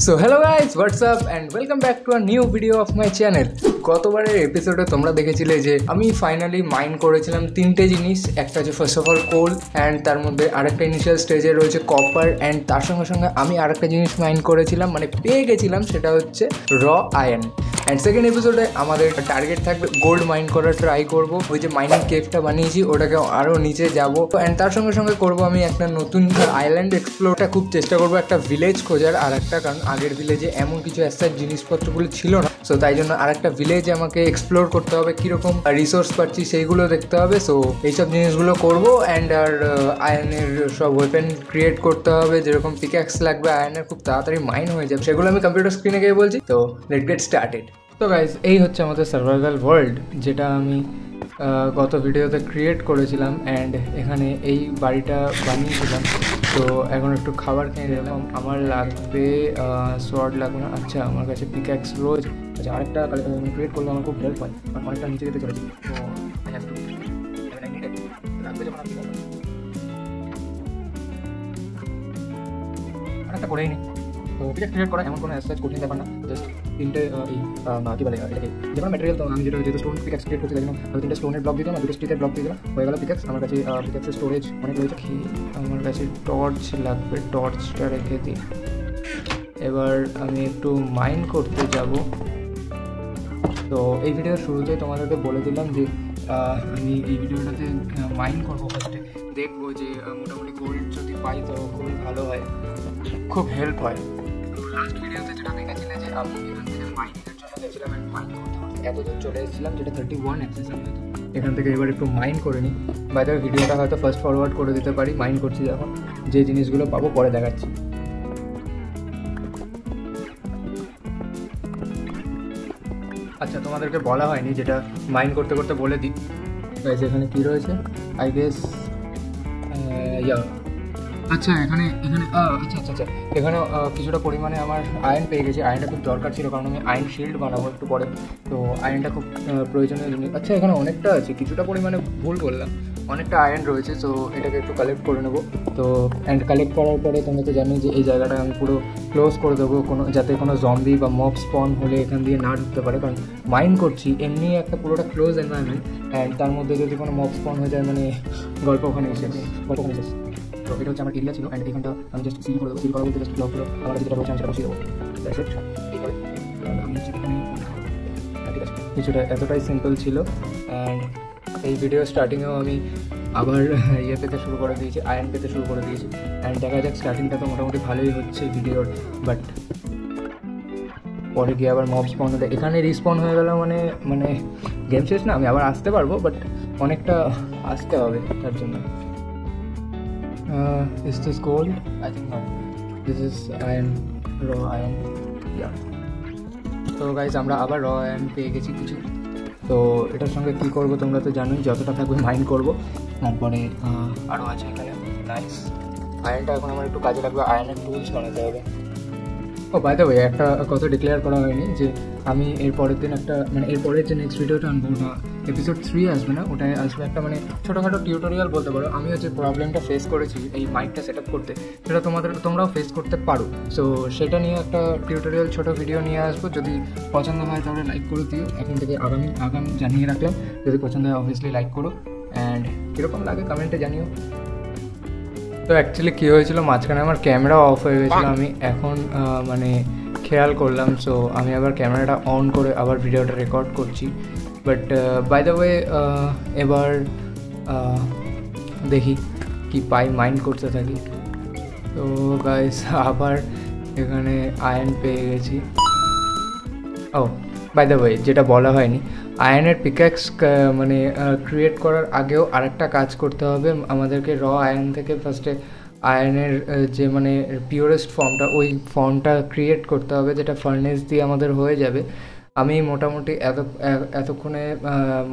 So hello guys, WhatsApp and welcome back to a new video of my channel. গতবারের এপিসোডে তোমরা দেখেছিলে যে আমি ফাইনালি মাইন করেছিলাম তিনটে জিনিস। একটা হচ্ছে first of all coal, and তার মধ্যে আরেকটা ইনিশিয়াল স্টেজে রয়েছে কপার, অ্যান্ড তার সঙ্গে সঙ্গে আমি আরেকটা জিনিস মাইন করেছিলাম, মানে পেয়ে গেছিলাম, সেটা হচ্ছে র আয়রন। অ্যান্ড সেকেন্ড এপিসোডে আমাদের টার্গেট থাকবে গোল্ড মাইন করার ট্রাই করবো। ওই যে মাইনিং কেভটা বানিয়েছি ওটাকে আরও নিচে যাবো, অ্যান্ড তার সঙ্গে সঙ্গে করবো আমি একটা নতুন আইল্যান্ড এক্সপ্লোরটা খুব চেষ্টা করবো, একটা ভিলেজ খোঁজার। আর একটা কারণ আগের ভিলেজে এমন কিছু অ্যাসার জিনিসপত্রগুলো ছিল না, সো তাই জন্য আরেকটা ভিলেজ আমাকে এক্সপ্লোর করতে হবে, কীরকম রিসোর্স পাচ্ছি সেইগুলো দেখতে হবে। সো এইসব জিনিসগুলো করবো, অ্যান্ড আর আয়রনের সব ওয়েপেন ক্রিয়েট করতে হবে, যেরকম পিক্যাক্স লাগবে আয়রনের, খুব তাড়াতাড়ি মাইন হয়ে যাবে, সেগুলো আমি কম্পিউটার স্ক্রিনে গিয়ে বলছি। তো লেট গেট স্টার্টেড। তো গাইজ, এই হচ্ছে আমাদের সার্ভাইভাল ওয়ার্ল্ড, যেটা আমি গত ভিডিওতে ক্রিয়েট করেছিলাম, অ্যান্ড এখানে এই বাড়িটা বানিয়েছিলাম। তো এখন একটু খাবার খেয়ে নিলাম। আমার লাগবে সোয়ার্ড লাগবে না, আচ্ছা আমার কাছে পিক্যাক্স রয়েছে। আচ্ছা, আরেকটা ক্রিয়েট করলে আমার খুব হেল্প হয়, কারণ অনেকটা নিচে যেতে চলেছি। তো লাগবে যখন আপনি অনেকটা করেই নি। তো পিক্যাক্স ক্রিয়েট করা এমন কোনো অ্যাসাজ কঠিন ব্যাপার না, জাস্ট তিনটে এই কী বলে এটাকে যে কোনো ম্যাটেরিয়াল। তো আমি যেহেতু স্টোন পিক্যাক্স ক্রিয়েট করতে চাইছিলাম, তিনটে স্টোনের ব্লক দিতাম, দুটো স্টিলের ব্লক দিয়ে দিলাম, হয়ে গেল পিক্যাক্স। আমার কাছে পিক্যাক্সের স্টোরেজ অনেক রয়েছে। আমার কাছে টর্চ লাগবে, টর্চটা রেখে দিই। এবার আমি একটু মাইন করতে যাব। তো এই ভিডিওর শুরুতেই তোমাদেরকে বলে দিলাম যে আমি এই ভিডিওটাতে মাইন করবো। ফার্স্টে দেখবো যে মোটামুটি গোল্ড যদি পাই তো খুবই ভালো হয়, খুব হেল্প হয়। লাস্ট ভিডিওতে যেটা দেখেছিলে যে আমি এখান থেকে মাইনিংয়ের জন্য গেছিলাম, অ্যান্ড মাইন করতে এত দূর চলে এসেছিলাম, যেটা 31 অ্যাক্সেস আমি এখান থেকে এবার একটু মাইন করে নিই। বাইরে ভিডিওটা হয়তো ফার্স্ট ফরওয়ার্ড করে দিতে পারি, মাইন করছি যখন, যে জিনিসগুলো পাবো পরে দেখাচ্ছি। আচ্ছা, তোমাদেরকে বলা হয়নি, যেটা মাইন করতে করতে বলে দিই। এখানে কী রয়েছে আই গেস, আচ্ছা এখানে এখানে কিছুটা পরিমাণে আমার আয়রন পেয়ে গেছি। আয়রনটা খুব দরকার ছিল, কারণ আমি আয়রন শিল্ড বানাবো একটু পরে, তো আয়রনটা খুব প্রয়োজনীয় জিনিস। আচ্ছা, এখানে অনেকটা আছে, কিছুটা পরিমাণে ভুল করলাম, অনেকটা আয়রন রয়েছে। তো এটাকে একটু কালেক্ট করে নেবো। তো অ্যান্ড কালেক্ট করার পরে তোমরা তো জানোই যে এই জায়গাটা আমি পুরো ক্লোজ করে দেবো, যাতে কোনো জম্বি বা মব স্পন হলে এখান দিয়ে না ঢুকতে পারে, কারণ মাইন করছি এমনি একটা পুরোটা ক্লোজ এনভায়রনমেন্ট, অ্যান্ড তার মধ্যে যদি কোনো মব স্পন হয়ে যায়, মানে গল্প ওখানে শেষ। তো এটা হচ্ছে আমার এরিয়া ছিল, অ্যান্ড এখানটা আমি জাস্ট সিল করে দেবো। সিল করা বলতে জাস্ট ব্লক করে আমার যেটা রয়েছে আমি সেটা বসিয়ে দেবো। ঠিক আছে, কিছুটা এতটাই সিম্পল ছিল। অ্যান্ড এই ভিডিও স্টার্টিংয়েও আমি আবার ইয়ে পেতে শুরু করে দিয়েছি, আয়রন পেতে শুরু করে দিয়েছি। অ্যান্ড দেখা যাক, স্টার্টিংটা তো মোটামুটি ভালোই হচ্ছে ভিডিওর, বাট পরে গিয়ে আবার মব স্পন হলে এখানে রিস্পন হয়ে গেল, মানে গেম শেষ না। আমি আবার আসতে পারবো, বাট অনেকটা আসতে হবে তার জন্য। Is this gold? I think no. This is iron, raw iron. Yeah. তো গাইজ, আমরা আবার র আয়রন পেয়ে গেছি কিছু। তো এটার সঙ্গে কী করবো তোমরা তো জানোই, যতটা থাকবে মাইন করবো। তারপরে আরও আছে এখানে নাইস আয়রনটা। এখন আমার একটু কাজে লাগবে, আয়রনের টুলস বানাতে হবে। ও বাই দ্য ওয়ে, একটা কথা ডিক্লেয়ার করা হয়নি যে আমি এর পরের দিন একটা, মানে এরপরের যে নেক্সট ভিডিওটা আনবো, ওটা এপিসোড 3 আসবে না, ওটাই আসবে একটা মানে ছোটোখাটো টিউটোরিয়াল বলতে পারো। আমি হচ্ছে প্রবলেমটা ফেস করেছি এই মাইকটা সেট আপ করতে, সেটা তোমরাও ফেস করতে পারো। সো সেটা নিয়ে একটা টিউটোরিয়াল ছোটো ভিডিও নিয়ে আসবো। যদি পছন্দ হয় তাহলে লাইক করে দিও। এখন থেকে আগামী জানিয়ে রাখলাম, যদি পছন্দ হয় অবভিয়াসলি লাইক করো, অ্যান্ড কীরকম লাগে কমেন্টে জানিও। তো অ্যাকচুয়ালি কী হয়েছিল, মাঝখানে আমার ক্যামেরা অফ হয়ে গেছিলো, আমি এখন মানে খেয়াল করলাম। সো আমি আবার ক্যামেরাটা অন করে আবার ভিডিওটা রেকর্ড করছি। বাট বাই দ্য ওয়ে, এবার দেখি কি পাই, মাইন্ড করতে থাকি। তো গাইস, আবার এখানে আয়রন পেয়ে গেছি। ও বাই দ্য ওয়ে, যেটা বলা হয়নি, আয়রনের পিক্যাক্স মানে ক্রিয়েট করার আগেও আরেকটা কাজ করতে হবে আমাদেরকে। র আয়রন থেকে ফার্স্টে আয়রনের যে মানে পিওরেস্ট ফর্মটা, ওই ফর্মটা ক্রিয়েট করতে হবে, যেটা ফার্নেস দিয়ে আমাদের হয়ে যাবে। আমি মোটামুটি এতক্ষণে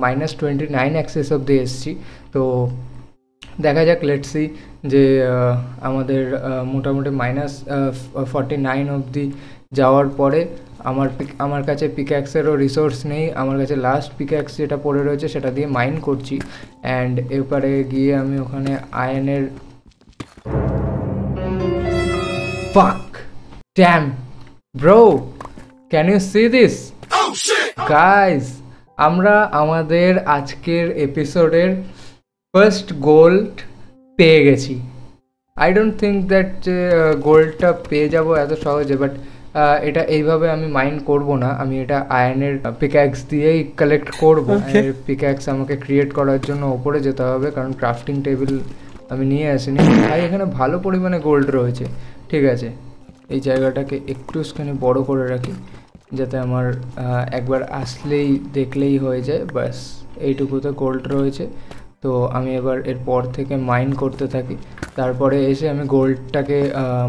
-29 অ্যাক্সেস অবধি এসেছি। তো দেখা যাক, লেটসি যে আমাদের মোটামুটি -49 অবধি যাওয়ার পরে আমার কাছে পিক্যাক্সেরও রিসোর্স নেই। আমার কাছে লাস্ট পিক্যাক্স যেটা পড়ে রয়েছে সেটা দিয়ে মাইন করছি। অ্যান্ড এবারে গিয়ে আমি ওখানে আয়রনের fuck damn bro, can you see this guys? আমরা আমাদের আজকের এপিসোডের ফার্স্ট গোল্ড পেয়ে গেছি। আই ডোন্ট থিঙ্ক দ্যাট যে গোল্ডটা পেয়ে যাব এত সহজে, বাট এটা এইভাবে আমি মাইন্ড করব না। আমি এটা আয়রনের পিক্যাক্স দিয়েই কালেক্ট করব। পিক্যাক্স আমাকে ক্রিয়েট করার জন্য ওপরে যেতে হবে, কারণ ক্রাফটিং টেবিল আমি নিয়ে আসিনি। ভাই এখানে ভালো পরিমাণে গোল্ড রয়েছে। ঠিক আছে, এই জায়গাটাকে একটুখানি বড় করে রাখি, যাতে আমার একবার আসলেই দেখলেই হয়ে যায়। ব্যাস, এইটুকুতে গোল্ড রয়েছে। তো আমি এবার এরপর থেকে মাইন করতে থাকি, তারপরে এসে আমি গোল্ডটাকে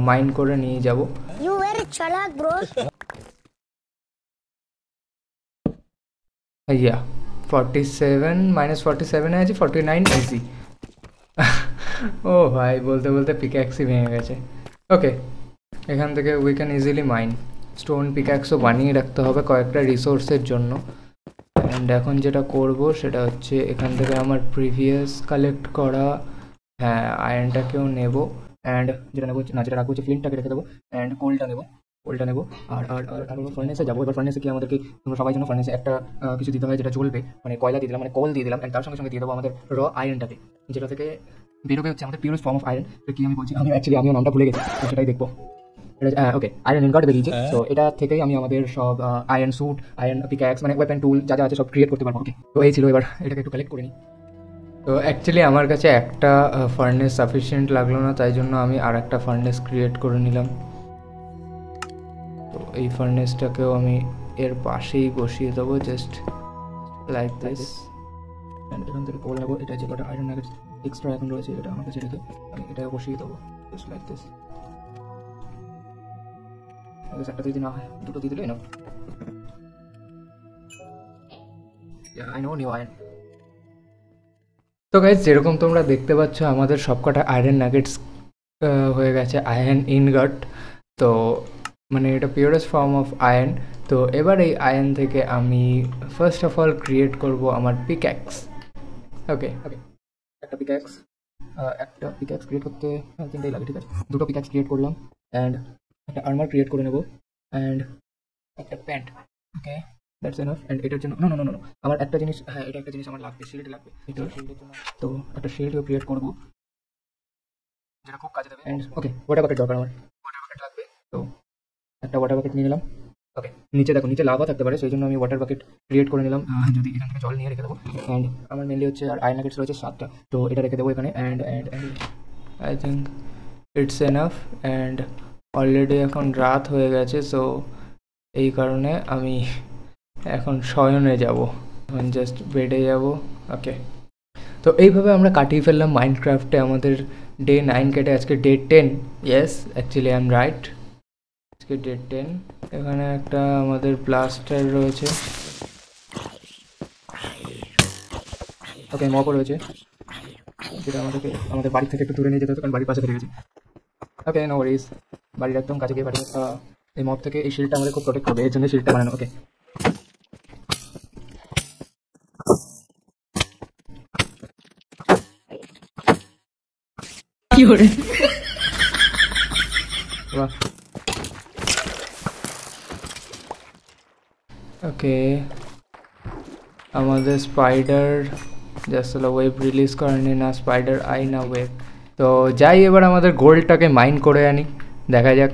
মাইন করে নিয়ে যাব। You very chalak, bro. ইয়া 47 -47 আছে, 49 ইজি। ও ভাই, বলতে বলতে পিক্যাক্সই ভেঙে গেছে। ওকে, এখান থেকে we can easily mine. Stone পিক্যাক্সও বানিয়ে রাখতে হবে কয়েকটা রিসোর্সের জন্য। অ্যান্ড এখন যেটা করব সেটা হচ্ছে এখান থেকে আমার প্রিভিয়াস কালেক্ট করা আয়রনটাকেও নেব। অ্যান্ড যেটা নেবো না, যেটা রাখবো হচ্ছে ফ্লিন্টটাকে রেখে দেবো। অ্যান্ড কোলটা নেবো আর আর আর ফার্নেসে যাবো। এবার ফার্নেসে কি আমাদেরকে, তোমরা সবাই জন্য ফার্নেসে একটা কিছু দিতে হয় যেটা জ্বলবে, মানে কয়লা দিয়ে দিলাম, মানে কোল দিয়ে দিলাম। অ্যান্ড তার সঙ্গে সঙ্গে দিয়ে দেবো আমাদের র আয়রনটাকে, যেটা থেকে বেরোবে হচ্ছে আমাদের পিওরেস্ট ফর্ম অফ আয়রন। কি আমি বলছি, আমিও নামটা ভুলে গেছি, সেটাই দেখবো। ওকে, আয়রন ইনগট বেরিয়েছে। তো এটা থেকেই আমি আমাদের সব আয়রন স্যুট, আয়রন পিক্যাক্স, মানে ওয়েপন টুল যা যা আছে সব ক্রিয়েট করতে পারবো। ওকে, তো এই ছিল। এবার এটাকে একটু কালেক্ট করে নিই। তো অ্যাকচুয়ালি আমার কাছে একটা ফার্নেস সাফিসিয়েন্ট লাগলো না, তাই জন্য আমি আর একটা ফার্নেস ক্রিয়েট করে নিলাম। তো এই ফার্নেসটাকেও আমি এর পাশেই বসিয়ে দেবো, জাস্ট লাইক দিস। এখান থেকে কোল নেবো, এটা যে কটা আয়রন নাগেটস এক্সট্রা এখন রয়েছে এটা আমার কাছে রেখে আমি এটাকে বসিয়ে দেবো, জাস্ট লাইক দিস। একটা যদি না হয় দুটো দিয়ে দিলে না। I know new iron. তো গাইজ, যেরকম তোমরা দেখতে পাচ্ছ আমাদের সবকটা আয়রন নাগেটস হয়ে গেছে আয়রন ইনগট। তো মানে এটা পিওরেস্ট ফর্ম অফ আয়রন। তো এবার এই আয়রন থেকে আমি ফার্স্ট অফ অল ক্রিয়েট করব আমার পিক্যাক্স। ওকে, একটা পিক্যাক্স ক্রিয়েট করতে 3টাই লাগে। ঠিক আছে, 2টো পিক্যাক্স ক্রিয়েট করলাম। অ্যান্ড একটা আর্মার ক্রিয়েট করে নেবো, অ্যান্ড একটা pant. Okay, that's enough. And এটার জন্য নো আমার একটা জিনিস, এটা একটা জিনিস আমার লাগবে, শিল্ড লাগবে। এটা শিল্ডের জন্য তো একটা শিল্ডও ক্রিয়েট করবো, যেটা খুব কাজে দেবে। অ্যান্ড ওকে, ওয়াটার বাকেট দরকার, আমার ওয়াটার বাকেট লাগবে। তো একটা ওয়াটার বাকেট নিয়ে নিলাম। ওকে, নিচে দেখো, নিচে লাভা থাকতে পারে, সেই জন্য আমি ওয়াটার বাকেট ক্রিয়েট করে নিলাম। যদি এখান থেকে জল নিয়ে রেখে দেবো। অ্যান্ড আমার মেনলি হচ্ছে আর আয়রন নাগেটস রয়েছে 7টা, তো এটা রেখে দেবো এখানে। And I think it's enough. And already এখন রাত হয়ে গেছে, সো এই কারণে আমি এখন শয়নে যাব, এখন জাস্ট বেডে যাব। ওকে, তো এইভাবে আমরা কাটিয়ে ফেললাম মাইনক্রাফটে আমাদের ডে 9 কেটে আজকে day 10। Yes, actually I am right, আজকে ডে 10। এখানে একটা আমাদের ব্লাস্টার রয়েছে। ওকে, মপও রয়েছে, যেটা আমাদের বাড়ি থেকে একটু দূরে নিয়ে যেতে হতো, কারণ বাড়ির পাশে ফেলে গেছে। ওকে, নো ওয়ারিজ, বাড়ির একদম কাছে গিয়ে বাড়ি এই মপ থেকে এই শিল্ডটা আমাদের খুব প্রোটেক্ট করবে, এর জন্য শিল্ডটা বানানো। ওকে, ওকে, আমাদের স্পাইডার জাস্ট ওয়েব রিলিজ করেনি না, স্পাইডার আই না ওয়েব। তো যাই, এবার আমাদের গোল্ডটাকে মাইন করে আনি, দেখা যাক।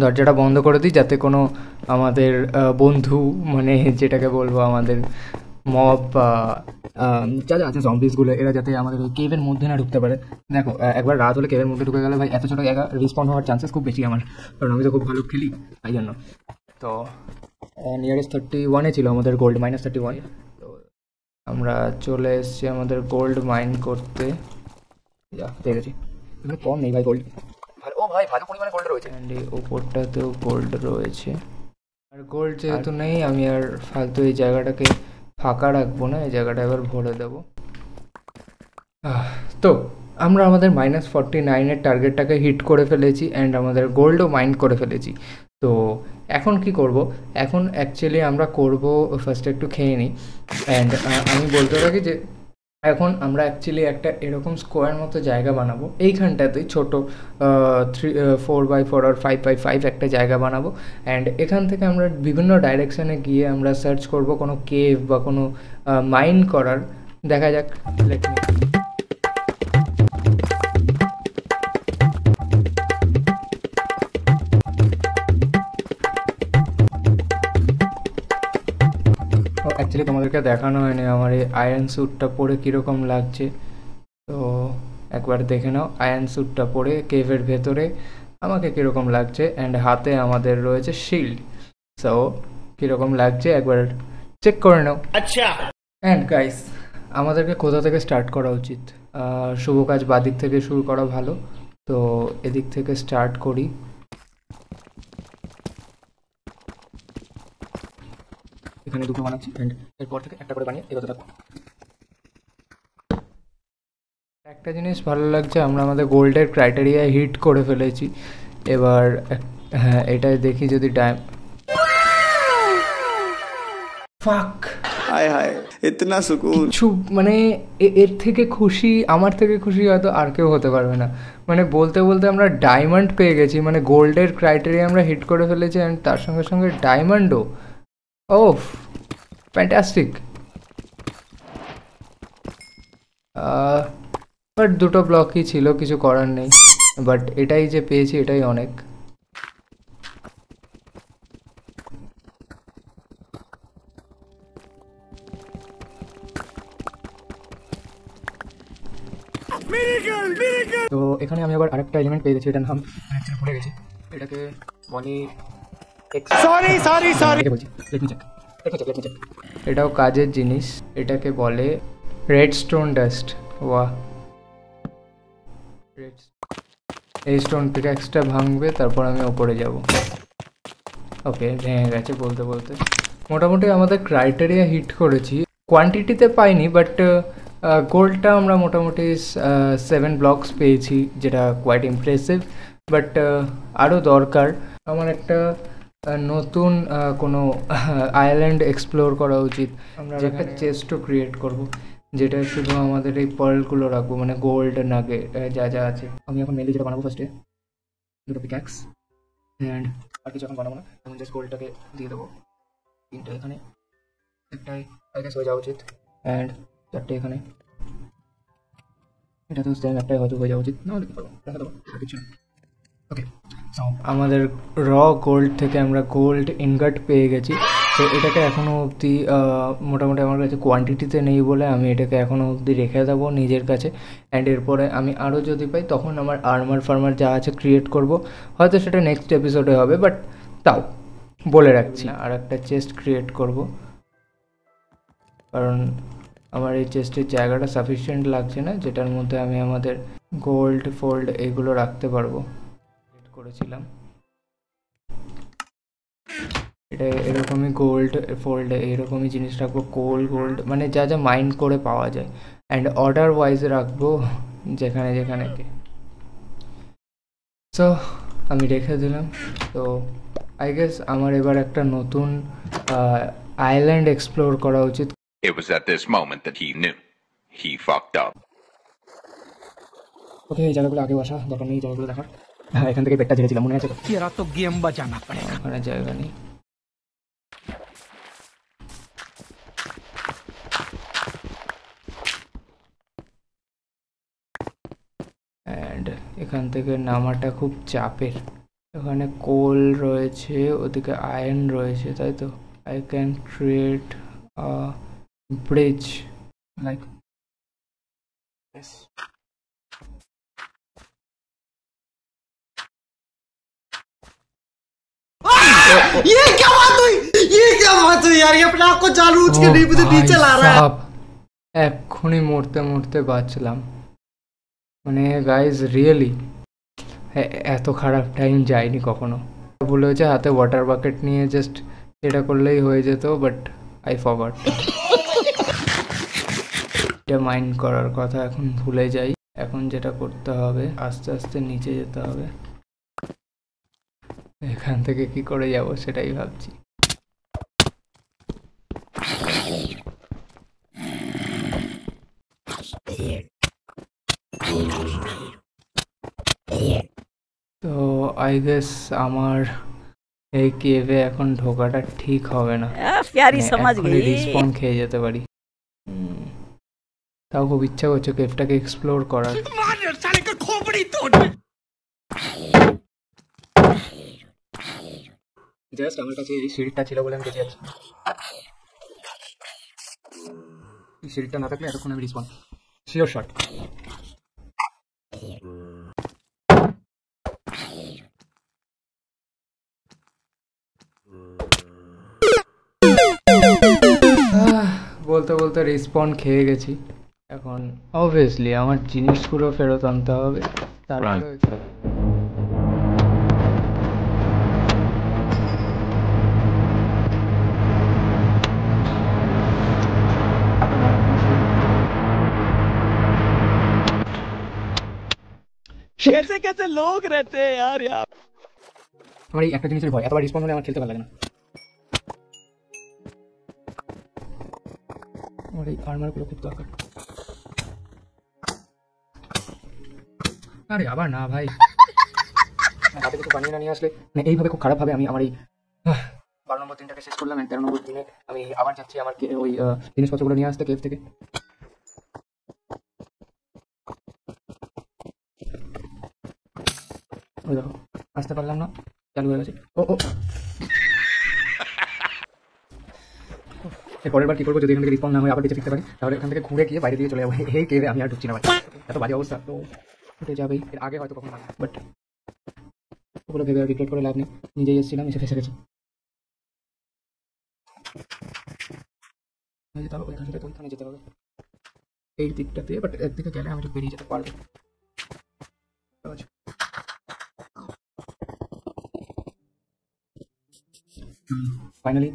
দরজাটা বন্ধ করে দিই, যাতে কোনো আমাদের বন্ধু, মানে যেটাকে বলবো আমাদের মব যা যা আছে জম্বিসগুলো, এরা যাতে আমাদের ওই কেভের মধ্যে না ঢুকতে পারে। দেখো, একবার রাত হলে কেভের মধ্যে ঢুকে গেলে ভাই এত ছোটো জায়গা রিসপন্ড হওয়ার চান্সেস খুব বেশি আমার, কারণ আমি তো খুব ভালো খেলি তাই জন্য। তো নিয়ারেস্ট 31 ছিল আমাদের গোল্ড, -31। তো আমরা চলে এসেছি আমাদের গোল্ড মাইন করতে। যা দেখেছি এখানে কম নেই ভাই গোল্ড, ও ভাই ভালো পরিমাণে গোল্ড রয়েছে। অ্যান্ড এই ওপরটাতেও গোল্ড রয়েছে। আর গোল্ড যেহেতু নেই, আমি আর ফালতু এই জায়গাটাকে ফাঁকা রাখবো না, এই জায়গাটা এবার ভরে দেবো। তো আমরা আমাদের -49-এর টার্গেটটাকে হিট করে ফেলেছি, অ্যান্ড আমাদের গোল্ডও মাইন করে ফেলেছি। তো এখন কি করব, এখন অ্যাকচুয়ালি আমরা করব ফার্স্টে একটু খেয়ে নিই। অ্যান্ড আমি বলতে থাকি যে এখন আমরা অ্যাকচুয়ালি একটা এরকম স্কোয়ার মতো জায়গা বানাবো, এইখানটাতেই ছোটো 4x4 আর 5x5 একটা জায়গা বানাবো। অ্যান্ড এখান থেকে আমরা বিভিন্ন ডাইরেকশানে গিয়ে আমরা সার্চ করব কোনো কেভ বা কোনো মাইন করার। দেখা যাক। অ্যাকচুয়ালি তোমাদেরকে দেখানো হয়নি আমার এই আয়রন স্যুটটা পরে কীরকম লাগছে, তো একবার দেখে নাও আয়রন স্যুটটা পরে কেভের ভেতরে আমাকে কীরকম লাগছে। অ্যান্ড হাতে আমাদের রয়েছে শিল্ড, সো কীরকম লাগছে একবার চেক করে নাও। আচ্ছা। অ্যান্ড গাইস, আমাদেরকে কোথা থেকে স্টার্ট করা উচিত? শুভ কাজ বাদিক থেকে শুরু করা ভালো, তো এদিক থেকে স্টার্ট করি। এখানে দুটো বানাচ্ছি অ্যান্ড এরপর থেকে একটা করে বানিয়ে এগোতে থাকবো। একটা জিনিস ভালো লাগছে, আমরা আমাদের গোল্ডের ক্রাইটেরিয়া হিট করে ফেলেছি। এবার হ্যাঁ, এটাই দেখি যদি ফাক হায় হায় ইতনা সুকুন। কিছু মানে এর থেকে খুশি, আমার থেকে খুশি হয়তো আর কেউ হতে পারবে না। মানে বলতে বলতে আমরা ডায়মন্ড পেয়ে গেছি, মানে গোল্ডের ক্রাইটেরিয়া আমরা হিট করে ফেলেছি অ্যান্ড তার সঙ্গে সঙ্গে ডায়মন্ডও। ওফ, ফ্যান্টাস্টিক। বাট দুটো ব্লকই ছিল, কিছু করার নেই। বাট এটাই যে পেয়েছি এটাই অনেক। তো এখানে আমি আবার আরেকটা এলিমেন্ট পেয়ে গেছি, এটার নাম ভুলে গেছি। এটাকে বলে এটাও কাজের জিনিস, এটাকে বলে রেডস্টোন ডাস্ট। ওয়াহ, এই স্টোন পিক্যাক্সটা ভাঙবে, তারপর আমি ওপরে যাব। ওকে, ভেঙে গেছে বলতে বলতে। মোটামুটি আমাদের ক্রাইটেরিয়া হিট করেছি, কোয়ান্টিটিতে পাইনি, বাট গোল্ডটা আমরা মোটামুটি 7 ব্লকস পেয়েছি, যেটা কোয়াইট ইমপ্রেসিভ। বাট আরও দরকার। আমার একটা নতুন কোনো আইল্যান্ড এক্সপ্লোর করা উচিত। আমরা একটা চেস্টও ক্রিয়েট করব, যেটা শুধু আমাদের এই পার্লগুলো রাখবো, মানে গোল্ড নাগে যা যা আছে। আমি এখন মেনলি যেটা বানাবো, ফার্স্টে দুটো পিক্যাক্স অ্যান্ড আর কিছু এখন বানাবো না, এখন জাস্ট গোল্ডটাকে দিয়ে দেবো। 3টে এখানে, একটাই আই গেস হয়ে যাওয়া উচিত, অ্যান্ড 4টে এখানে। এটা তো সেম, একটাই হয়তো হয়ে যাওয়া উচিত, না হলে কি করবো, দেখা দেবো কিছু। ওকে, আমাদের র গোল্ড থেকে আমরা গোল্ড ইনগট পেয়ে গেছি। তো এটাকে এখনও অবধি মোটামুটি আমার কাছে কোয়ান্টিটিতে নেই বলে আমি এটাকে এখনও অবধি রেখে দেবো নিজের কাছে। অ্যান্ড এরপরে আমি আরও যদি পাই তখন আমার আর্মার ফার্মার যা আছে ক্রিয়েট করব, হয়তো সেটা নেক্সট এপিসোডে হবে, বাট তাও বলে রাখছি। আর একটা চেস্ট ক্রিয়েট করব, কারণ আমার এই চেস্টের জায়গাটা সাফিসিয়েন্ট লাগছে না, যেটার মধ্যে আমি আমাদের গোল্ড ফোল্ড এগুলো রাখতে পারবো। করেছিলাম এটা এরকমই গোল্ড ফোল্ডে এরকমই জিনিস রাখবো, গোল্ড মানে যা যা মাইন্ড করে পাওয়া যায়। অ্যান্ড অর্ডার ওয়াইজ রাখবো যেখানে যেখানে। সো আমি রেখে দিলাম। তো আই গেস আমার এবার একটা নতুন আইল্যান্ড এক্সপ্লোর করা উচিত। It was at this moment that he knew he fucked up. ওকে, এই জায়গাগুলো আগেও আসা দরকার নেই, জায়গাগুলো দেখার। হ্যাঁ, এখান থেকে বেডটা ঝেড়েছিলাম, মনে আছে তো? ওখানে জায়গা নেই। অ্যান্ড এখান থেকে নামাটা খুব চাপের। এখানে কোল রয়েছে, ওদিকে আয়রন রয়েছে, তাই তো? I can create a bridge like this. ये क्या बात हुई यार, ये अपने आप को जानबूझ के नीचे ला रहा है। এক্ষুনি মরতে মরতে বাঁচলাম, মানে গাইজ রিয়েলি এত খারাপ টাইম যায়নি কখনো। ভুল হয়েছে, হাতে ওয়াটার বাকেট নিয়ে জাস্ট এটা করলেই হয়ে যেত, বাট আই ফরগট। এটা মাইন্ড করার কথা এখন ভুলে যাই। এখন যেটা করতে হবে, আস্তে আস্তে নিচে যেতে হবে। এখান থেকে কি করে যাব সেটাই ভাবছি। আই গেস আমার এই কেভে এখন ঢোকাটা ঠিক হবে না। प्यारी समझ गई। রিসপন খেয়ে যেতে পারি। তাও খুব ইচ্ছা করছে কেভটাকে এক্সপ্লোর করার। জাস্ট আমার কাছে এই সিঁড়িটা ছিল বলে আমি বেঁচে আছি। এই সিঁড়িটা না থাকলে এতক্ষণ আমি রিসপন শিওর শট। বলতে বলতে রিসপন খেয়ে গেছি। এখন অবভিয়াসলি আমার জিনিসগুলো ফেরত আনতে হবে। তারপরে कैसे कैसे लोग रहते हैं यार यार। আমার এই একটা জিনিসের ভয়, এতবার রিসপন হলে আমার খেলতে ভালো লাগে না। আমার এই আর্মারগুলো খুব দরকার। আরে আবার না ভাই, হাতে কিছু বানিয়ে না নিয়ে আসলে মানে এইভাবে খুব খারাপ ভাবে আমি আমার এই 12 নম্বর দিনটাকে শেষ করলাম। 13 নম্বর দিনে আমি আবার যাচ্ছি আমার ওই জিনিসপত্রগুলো নিয়ে আসতে কেভ থেকে। ওই দেখো আসতে পারলাম না, চালু হয়ে গেছে। ও ও পরের বার কি করবো, যদি এখান থেকে রিসপন্স না হয় আবার বেঁচে ফিরতে পারি, তাহলে এখান থেকে ঘুরে গিয়ে বাইরে দিয়ে চলে যাবো। এই কেভে আমি আর ঢুকছি না ভাই, এত বাজে অবস্থা। তো উঠে যাবেই, এর আগে হয়তো কখনো না, বাট ওগুলো ভেবে রিগ্রেট করে লাভ নেই। নিজেই এসেছিলাম, এসে ফেসে গেছি। যেতে হবে ওইখান থেকে, ওইখানে যেতে হবে এই দিকটা দিয়ে, বাট একদিকে গেলে আমি বেরিয়ে যেতে পারবো। ফাইনালি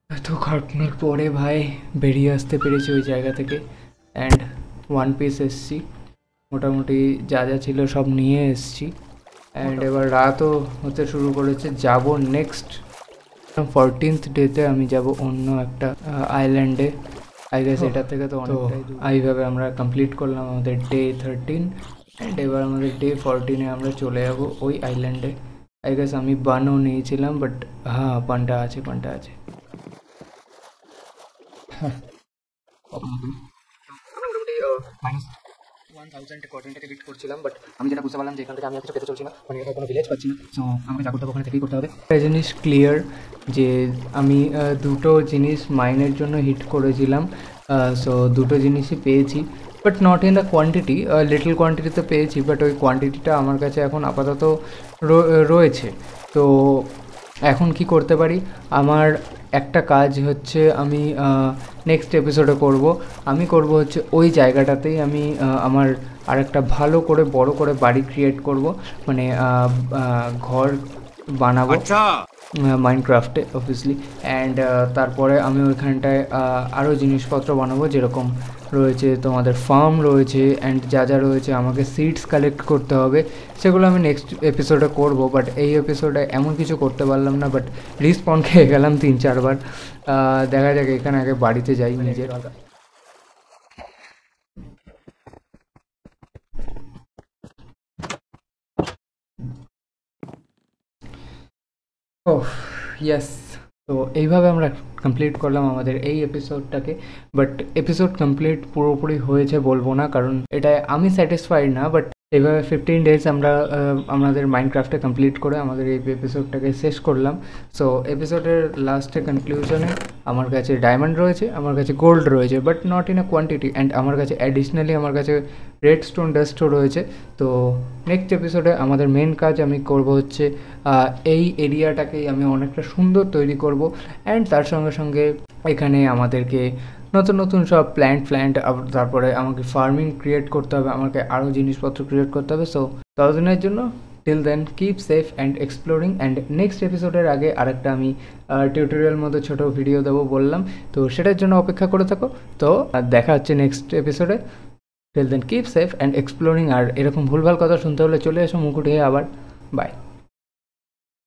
এত খাটনির পরে ভাই বেরিয়ে আসতে পেরেছি ওই জায়গা থেকে। অ্যান্ড ওয়ান পিস এসছি, মোটামুটি যা যা ছিল সব নিয়ে এসছি। অ্যান্ড এবার রাতও হতে শুরু করেছে। যাব নেক্সট 14th ডেতে আমি যাব অন্য একটা আইল্যান্ডে। আই গেস এটা থেকে তো অনেকটাই এইভাবে আমরা কমপ্লিট করলাম আমাদের ডে 13। অ্যান্ড এবার আমাদের ডে 14-এ আমরা চলে যাব ওই আইল্যান্ডে। আই গেস আমি বানও নিয়েছিলাম, বাট হ্যাঁ পান্ডা আছে, পান্ডা আছে। মোটামুটি -1000 কোঅর্ডিনেটে বিট করছিলাম, বাট আমি যেটা বুঝতে পারলাম যে এখান থেকে আমি আর কিছু পেতে চলছি না, মানে কোনো ভিলেজ পাচ্ছি না। সো আমাকে যা করতে হবে ওখানে থেকেই করতে হবে। একটা জিনিস ক্লিয়ার যে আমি দুটো জিনিস মাইনের জন্য হিট করেছিলাম, সো দুটো জিনিসই পেয়েছি, but not in the quantity. Little কোয়ান্টিটিতে পেয়েছি, বাট ওই কোয়ান্টিটিটা আমার কাছে এখন আপাতত রয়েছে। তো এখন কি করতে পারি, আমার একটা কাজ হচ্ছে আমি নেক্সট এপিসোডে করব। আমি করব হচ্ছে ওই জায়গাটাতেই আমি আমার আরেকটা ভালো করে বড় করে বাড়ি ক্রিয়েট করব, মানে ঘর বানাবো মাইনক্রাফটে অবভিয়াসলি। অ্যান্ড তারপরে আমি ওইখানটায় আরও জিনিসপত্র বানাবো, যেরকম রয়েছে তোমাদের ফার্ম রয়েছে, অ্যান্ড যা যা রয়েছে আমাকে সিডস কালেক্ট করতে হবে, সেগুলো আমি নেক্সট এপিসোডে করব। বাট এই এপিসোডে এমন কিছু করতে পারলাম না, বাট রিসপন খেয়ে গেলাম 3-4 বার। দেখা যাক, এখানে আগে বাড়িতে যাই নিজের। ওহ ইয়েস, তো এইভাবে আমরা কমপ্লিট করলাম আমাদের এই এপিসোডটাকে। বাট এপিসোড কমপ্লিট পুরোপুরি হয়েছে বলবো না, কারণ এটা আমি স্যাটিসফাইড না। বাট এইভাবে 15 ডেজ আমরা আমাদের মাইনক্রাফটে কমপ্লিট করে আমাদের এই এপিসোডটাকে শেষ করলাম। সো এপিসোডের লাস্টে কনক্লুশনে আমার কাছে ডায়মন্ড রয়েছে, আমার কাছে গোল্ড রয়েছে, but not in a quantity. And আমার কাছে অ্যাডিশনালি আমার কাছে রেড স্টোন ডাস্টও রয়েছে। তো নেক্সট এপিসোডে আমাদের মেন কাজ আমি করব হচ্ছে এই এরিয়াটাকেই আমি অনেকটা সুন্দর তৈরি করব। অ্যান্ড তার সঙ্গে সঙ্গে এখানে আমাদেরকে নতুন নতুন সব প্ল্যান্ট তারপরে আমাকে ফার্মিং ক্রিয়েট করতে হবে, আমাকে আরও জিনিসপত্র ক্রিয়েট করতে হবে। সো ততদিনের জন্য till then keep safe and exploring. And next এপিসোডের আগে আরেকটা আমি টিউটোরিয়াল মতো ছোটো ভিডিও দেবো বললাম, তো সেটার জন্য অপেক্ষা করে থাকো। তো দেখা হচ্ছে নেক্সট এপিসোডে। Till then keep safe and exploring. আর এরকম ভুলভাল কথা শুনতে হলে চলে এসো মুকুট হয়ে আবার। বাই।